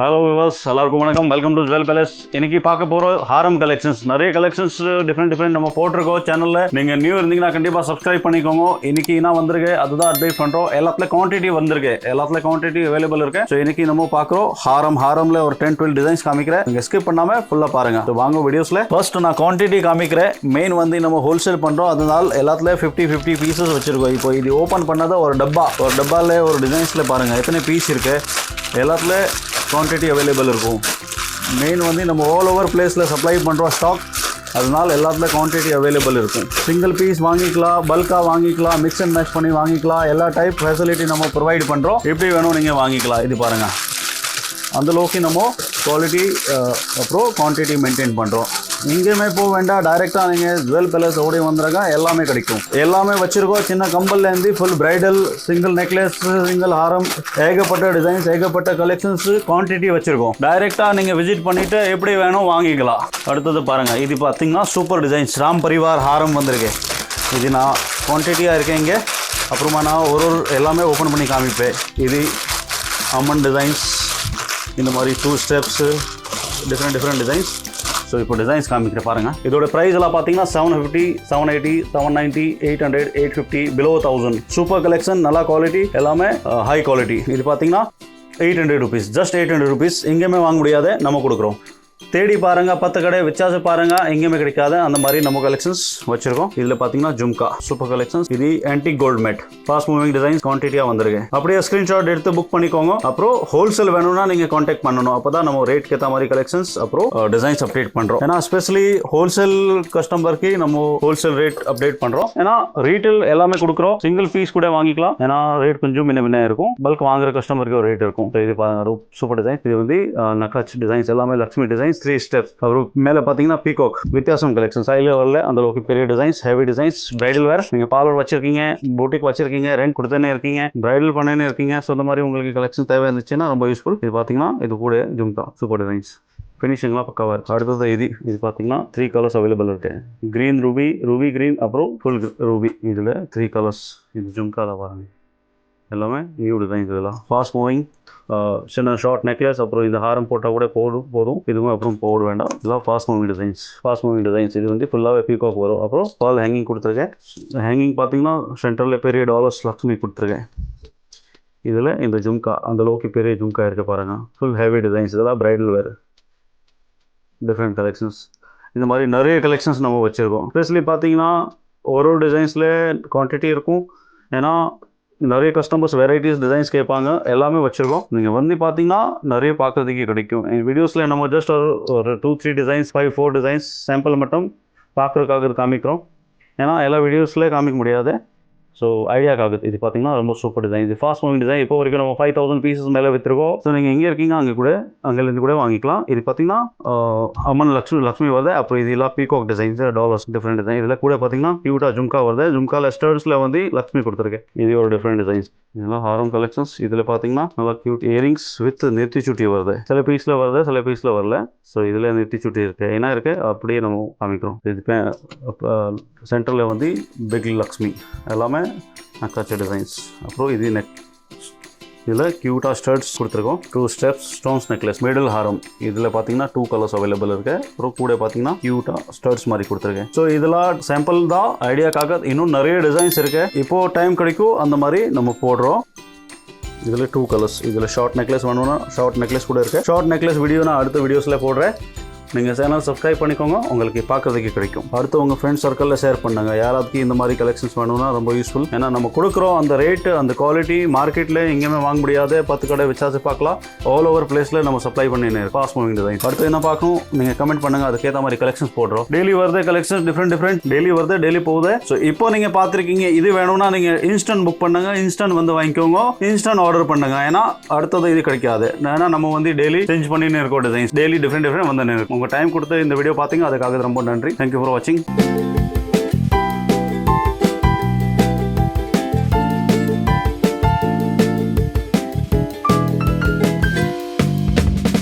Hello viewers, எல்லாருக்கும் வணக்கம். Welcome to jewel palace. இன்னைக்கு பார்க்க போகிறோம் ஹாரம் கலெக்ஷன்ஸ். நிறைய கலெக்ஷன்ஸ் டிஃப்ரெண்ட் நம்ம போட்டிருக்கோம் சேனலில். நீங்கள் நியூ இருந்தீங்கன்னா கண்டிப்பாக சப்ஸ்கிரைப் பண்ணிக்கோங்க. இன்னைக்கு என்ன வந்திருக்கு அதுதான் அட்வைஸ் பண்ணுறோம். எல்லாத்துல குவான்டிட்டி வந்திருக்கு, எல்லாத்துல குவான்டிட்டி அவைலபிள் இருக்கு. ஸோ இன்னைக்கு நம்ம பார்க்குறோம் ஹாரம்ல ஒரு 10-12 டிசைன்ஸ் காமிக்கிறேன். நீங்கள் ஸ்கிப் பண்ணாமல் ஃபுல்லாக பாருங்க. ஸோ வாங்க வீடியோஸில் ஃபர்ஸ்ட் நான் குவான்டிட்டி காமிக்கிறேன். மெயின் வந்து நம்ம ஹோல்சேல் பண்ணுறோம், அதனால எல்லாத்துல 50 பீசஸ் வச்சிருக்கோம். இப்போ இது ஓப்பன் பண்ணாத ஒரு டப்பாவில் ஒரு டிசைன்ஸில் பாருங்கள் எத்தனை பீஸ் இருக்கு. எல்லாத்துல குவான்டிட்டி அவைலபிள் இருக்கும். மெயின் வந்து நம்ம ஆல் ஓவர் பிளேஸில் சப்ளை பண்ணுறோம் ஸ்டாக், அதனால எல்லாத்துல குவான்டிட்டி அவைலபிள் இருக்கும். சிங்கிள் பீஸ் வாங்கிக்கலாம், பல்காக வாங்கிக்கலாம், மிக்ஸ் அண்ட் மேட்ச் பண்ணி வாங்கிக்கலாம். எல்லா டைப் ஃபெசிலிட்டி நம்ம ப்ரொவைட் பண்ணுறோம். எப்படி வேணும் நீங்கள் வாங்கிக்கலாம். இது பாருங்கள், அந்தளவுக்கு நம்ம குவாலிட்டி அப்புறம் குவான்டிட்டி மெயின்டைன் பண்ணுறோம். எங்கேயுமே போக வேண்டாம், டைரெக்டாக நீங்கள் ஜுவல் பேலஸ் ஓடி வந்துடுங்க, எல்லாமே கிடைக்கும். எல்லாமே வச்சுருக்கோம். சின்ன கம்பல்லேருந்து full bridal, single necklace, single ஹாரம், ஏகப்பட்ட டிசைன்ஸ், ஏகப்பட்ட கலெக்ஷன்ஸ், குவான்டிட்டி வச்சுருக்கோம். டைரெக்டாக நீங்கள் விசிட் பண்ணிவிட்டு எப்படி வேணும் வாங்கிக்கலாம். அடுத்தது பாருங்கள், இது பார்த்தீங்கன்னா சூப்பர் டிசைன்ஸ் ராம் பரிவார் ஹாரம் வந்திருக்கு. இது நான் குவான்டிட்டியாக இருக்கேன் இங்கே. அப்புறமா நான் ஒரு எல்லாமே ஓப்பன் பண்ணி காமிப்பேன். இது அம்மன் டிசைன்ஸ், இந்த மாதிரி 2 ஸ்டெப்ஸு, டிஃப்ரெண்ட் டிசைன்ஸ். ஸோ இப்போ டிசைன்ஸ் காமிக்கிற பாருங்கள். இதோட ப்ரைஸ் எல்லாம் பார்த்தீங்கன்னா 750, 780, 790, 800, 850, below 1000. சூப்பர் கலெக்ஷன், நல்லா குவாலிட்டி, எல்லாமே ஹை குவாலிட்டி. இது பார்த்தீங்கன்னா 800 rupees, ஜஸ்ட் 800 rupees. எங்கேயுமே வாங்க முடியாது, நம்ம கொடுக்குறோம். தேடி பாருங்க, 10 கடை வித்தியாச பாருங்க, எங்கேயுமே கிடைக்காது. அந்த மாதிரி நம்ம கலெக்ஷன்ஸ் வச்சிருக்கோம். இதுல பாத்தீங்கன்னா ஜும்கா சூப்பர் கலெக்ஷன்ஸ். இது antique gold matte, fast moving designs, குவான்டிட்டியா வந்திருக்கு. அப்படியே ஸ்கிரீன்ஷாட் எடுத்து புக் பண்ணிக்கோங்க. அப்புறம் ஹோல்சேல் வேணும்னா நீங்க கான்டாக்ட் பண்ணணும். அப்பதான் நம்ம ரேட் ஏற்ற மாதிரி கலெக்ஷன்ஸ் அப்புறம் டிசைன்ஸ் அப்டேட் பண்றோம். ஏன்னா ஸ்பெஷலி ஹோல்சேல் கஸ்டமருக்கு நம்ம ஹோல்சேல் ரேட் அப்டேட் பண்றோம். ஏன்னா ரீட்டைல் எல்லாமே கொடுக்குறோம். சிங்கிள் பீஸ் கூட வாங்கிக்கலாம், ஏன்னா ரேட் கொஞ்சம் முன்ன இருக்கும். பல்க் வாங்குற கஸ்டமருக்கு ஒரு ரேட் இருக்கும். இது சூப்பர் டிசைன். இது வந்து நக்காச் டிசைன்ஸ், எல்லாமே லக்ஷ்மி டிசைன்ஸ், 3 ஸ்டெப்ஸ். அப்புறம் மேலே பார்த்தீங்கன்னா பீகாக், வித்தியாசம் கலெக்ஷன். சைடில் வரல அந்த அளவுக்கு பெரிய டிசைன்ஸ், ஹெவி டிசைன்ஸ். பிரைடல் வேர், நீங்கள் பார்லர் வச்சிருக்கீங்க, பூட்டிக் வச்சிருக்கீங்க, ரெண்ட் கொடுத்தனே இருக்கீங்க, பிரைடல் பண்ணே இருக்கீங்க. ஸோ இந்த மாதிரி உங்களுக்கு கலெக்ஷன் தேவை இருந்துச்சுன்னா ரொம்ப யூஸ்ஃபுல். இது பார்த்தீங்கன்னா இது கூட ஜும்கா சூப்பர் டிசைன்ஸ், ஃபினிஷிங்லாம் பக்காவாக இருக்குது. அடுத்தது இது பார்த்தீங்கன்னா 3 கலர்ஸ் அவைலபிள் இருக்கு. க்ரீன் ரூபி க்ரீன், அப்புறம் ஃபுல் ரூபி. இதில் 3 கலர்ஸ். இது ஜும்காவில் பாருங்க, எல்லாமே நியூ டிசைன்ஸ். இதெல்லாம் ஃபாஸ்ட் மூவிங், சின்ன ஷார்ட் நெக்லஸ். அப்புறம் இந்த ஹாரம் போட்டால் கூட போதும். இதுவும் அப்புறம் போட வேண்டாம். இதெல்லாம் ஃபாஸ்ட் மூவிங் டிசைன்ஸ். இது வந்து ஃபுல்லாகவே பீகாக் வரும். அப்புறம் பால் ஹேங்கிங் கொடுத்துருக்கேன். ஹேங்கிங் பார்த்தீங்கன்னா சென்டரில் பெரிய டாலர்ஸ் லக்ஷ்மி கொடுத்துருக்கேன். இதில் இந்த ஜும்கா அந்த அளவுக்கு பெரிய ஜும்கா இருக்குது பாருங்கள். Full heavy designs. இதெல்லாம் பிரைடல் வேர், டிஃப்ரெண்ட் கலெக்ஷன்ஸ். இந்த மாதிரி நிறைய கலெக்ஷன்ஸ் நம்ம வச்சுருக்கோம். ஸ்பெஷலி பார்த்தீங்கன்னா ஒரு டிசைன்ஸில் குவான்டிட்டி இருக்கும். ஏன்னா நிறைய கஸ்டமர்ஸ் வெரைட்டிஸ் டிசைன்ஸ் கேட்பாங்க, எல்லாமே வச்சுருக்கோம். நீங்கள் வந்து பார்த்தீங்கன்னா நிறைய பார்க்குறதுக்கு கிடைக்கும். எங்கள் வீடியோஸில் நம்ம ஜஸ்ட் ஒரு 2-3 டிசைன்ஸ், 5-4 டிசைன்ஸ் சாம்பிள் மட்டும் பார்க்குறதுக்காக காமிக்கிறோம். ஏன்னா எல்லா வீடியோஸில் காமிக்க முடியாது. ஸோ ஐடியாக்காகுது. இது பார்த்தீங்கன்னா ரொம்ப சூப்பர் டிசைன். இது ஃபாஸ்ட் மூவிங் டிசைன். இப்போ வரைக்கும் நம்ம 5000 பீசஸ் மேலே விற்றுருக்கோம். ஸோ நீங்கள் எங்கே இருக்கீங்க அங்கேருந்து கூட வாங்கிக்கலாம். இது பார்த்தீங்கன்னா அம்மன் லக்ஷ்மி வருது. அப்புறம் இது எல்லாம் peacock designs, dollars, different design. இதில் கூட பார்த்தீங்கன்னா கியூட்டா ஜும்கா வருது. ஜும்காவில் ஸ்டர்ஸில் வந்து லக்ஷ்மி கொடுத்துருக்கேன். இது ஒரு டிஃப்ரெண்ட் டிசைன்ஸ். இதெல்லாம் ஹாரம் கலெக்ஷன்ஸ். இதில் பார்த்தீங்கன்னா நல்லா கியூட் இயரிங்ஸ் வித் நெத்தி சுட்டி வருது. சில பீஸில் வருது, சில பீஸில் வரல. ஸோ இதில் நெத்தி சுட்டி இருக்குது, என்ன இருக்குது அப்படியே நம்ம காமிக்கிறோம். இது சென்டரில் வந்து பிக் லக்ஷ்மி, எல்லாமே நக்காச்ச டிசைன்ஸ். அப்புறம் இது இதில் கியூட்டாக ஸ்டர்ட்ஸ் கொடுத்துருக்கோம். 2 ஸ்டெப்ஸ் ஸ்டோன்ஸ் நெக்லஸ், மிடில் ஹாரம். இதில் பார்த்தீங்கன்னா 2 கலர்ஸ் அவைலபிள் இருக்கு. அப்புறம் கூட பார்த்தீங்கன்னா கியூட்டாக ஸ்டர்ட்ஸ் மாதிரி கொடுத்துருக்கேன். ஸோ இதெல்லாம் சாம்பிள் தான், ஐடியாக்காக. இன்னும் நிறைய டிசைன்ஸ் இருக்கு. இப்போ டைம் கிடைக்கும் அந்த மாதிரி நம்ம போடுறோம். இதில் 2 கலர்ஸ். இதில் ஷார்ட் நெக்லஸ் வேணும்னா ஷார்ட் நெக்லஸ் கூட இருக்கு. ஷார்ட் நெக்லஸ் வீடியோ நான் அடுத்த வீடியோஸில் போடுறேன். நீங்கள் சேனல் சப்ஸ்கிரைப் பண்ணிக்கோங்க, உங்களுக்கு பார்க்கறதுக்கு கிடைக்கும். அடுத்து உங்கள் ஃப்ரெண்ட்ஸ் சர்க்கிளில் ஷேர் பண்ணுங்கள். யாராவது இந்த மாதிரி கலெக்ஷன்ஸ் வேணும்னா ரொம்ப யூஸ்ஃபுல். ஏன்னா நம்ம கொடுக்குறோம் அந்த ரேட்டு, அந்த குவாலிட்டி மார்க்கெட்டில் எங்கேயுமே வாங்க முடியாது. 10 கடை விசாரிச்சு பார்க்கலாம். ஆல் ஓவர் பிளேஸில் நம்ம சப்ளை பண்ணினேன். Fast moving design. அடுத்து என்ன பார்க்கணும் நீங்கள் கமெண்ட் பண்ணுங்கள், அதுக்கேற்ற மாதிரி கலெக்ஷன்ஸ் போடுறோம். டெய்லி வருது கலெக்ஷன்ஸ், டிஃப்ரெண்ட் டெய்லி வருது, டெய்லி போகுது. ஸோ இப்போ நீங்கள் பார்த்துருக்கீங்க. இது வேணும்னா நீங்கள் இன்ஸ்டன்ட் புக் பண்ணுங்க, இன்ஸ்டன்ட் வந்து வாங்கிக்கோங்க, இன்ஸ்டன்ட் ஆர்டர் பண்ணுங்க. ஏன்னா அடுத்தது இது கிடைக்காது. ஏன்னா நம்ம வந்து டெய்லி சேஞ்ச் பண்ணின்னு இருக்கோம் டிசைன்ஸ். டெய்லி டிஃப்ரெண்ட் வந்து இருக்கும். உங்கள் டைம் கொடுத்து இந்த வீடியோ பார்த்தீங்க, அதுக்காக ரொம்ப நன்றி. தேங்க்யூ ஃபார் வாட்சிங்.